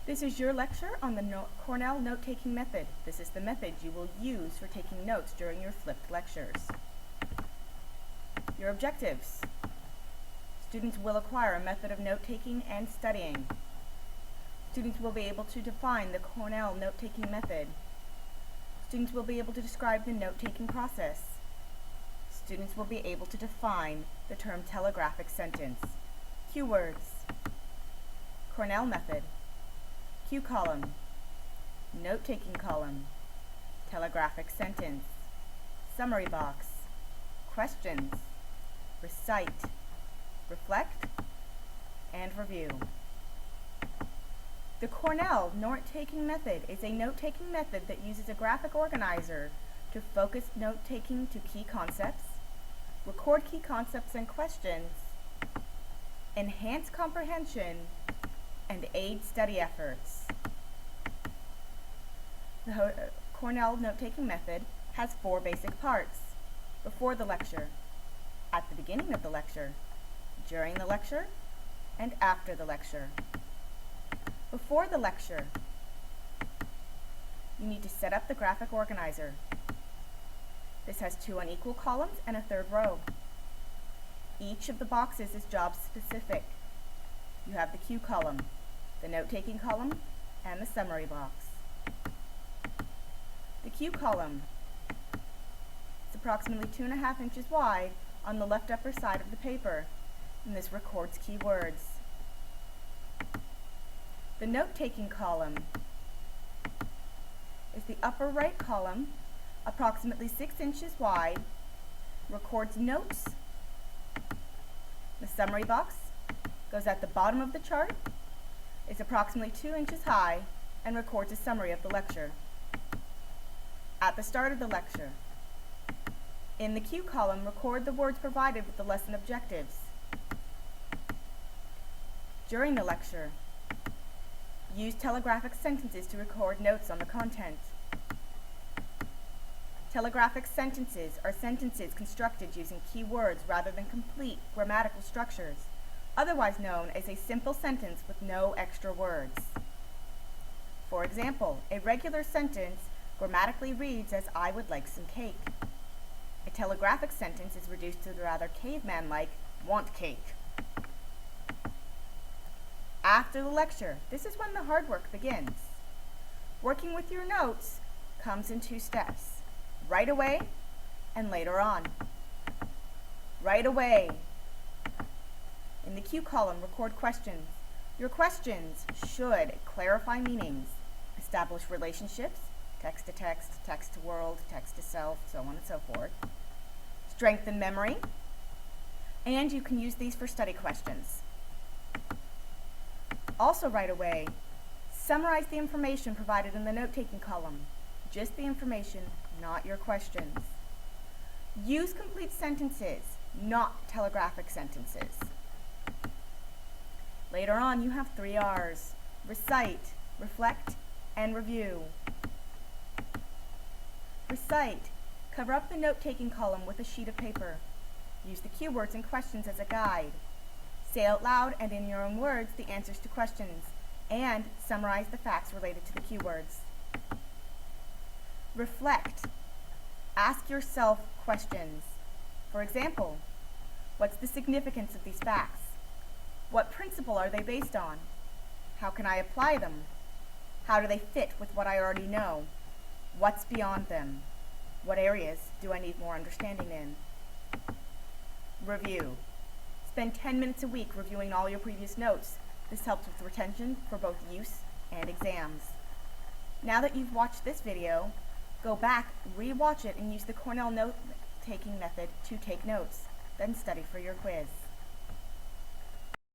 This is your lecture on the Cornell note-taking method. This is the method you will use for taking notes during your flipped lectures. Your objectives. Students will acquire a method of note-taking and studying. Students will be able to define the Cornell note-taking method. Students will be able to describe the note-taking process. Students will be able to define the term telegraphic sentence. Keywords. Cornell method. Cue column, note-taking column, telegraphic sentence, summary box, questions, recite, reflect, and review. The Cornell note-taking method is a note-taking method that uses a graphic organizer to focus note-taking to key concepts, record key concepts and questions, enhance comprehension, and aid study efforts. The Cornell note-taking method has 4 basic parts: before the lecture, at the beginning of the lecture, during the lecture, and after the lecture. Before the lecture, you need to set up the graphic organizer. This has 2 unequal columns and a 3rd row. Each of the boxes is job specific. You have the cue column, the note-taking column, and the summary box. The cue column is approximately 2.5 inches wide on the left upper side of the paper, and this records keywords. The note-taking column is the upper right column, approximately 6 inches wide, records notes. The summary box goes at the bottom of the chart, is approximately 2 inches high, and records a summary of the lecture. At the start of the lecture, in the cue column, record the words provided with the lesson objectives. During the lecture, use telegraphic sentences to record notes on the content. Telegraphic sentences are sentences constructed using keywords rather than complete grammatical structures, otherwise known as a simple sentence with no extra words. For example, a regular sentence grammatically reads as "I would like some cake." A telegraphic sentence is reduced to the rather caveman-like "want cake." After the lecture, this is when the hard work begins. Working with your notes comes in 2 steps: right away and later on. Right away. In the cue column, record questions. Your questions should clarify meanings, establish relationships, text to text, text to world, text to self, so on and so forth, strengthen memory, and you can use these for study questions. Also right away, summarize the information provided in the note-taking column. Just the information, not your questions. Use complete sentences, not telegraphic sentences. Later on, you have 3 R's: recite, reflect, and review. Recite. Cover up the note-taking column with a sheet of paper. Use the keywords and questions as a guide. Say out loud and in your own words the answers to questions, and summarize the facts related to the keywords. Reflect. Ask yourself questions. For example, what's the significance of these facts? What principle are they based on? How can I apply them? How do they fit with what I already know? What's beyond them? What areas do I need more understanding in? Review. Spend 10 minutes a week reviewing all your previous notes. This helps with retention for both use and exams. Now that you've watched this video, go back, re-watch it, and use the Cornell note-taking method to take notes. Then study for your quiz.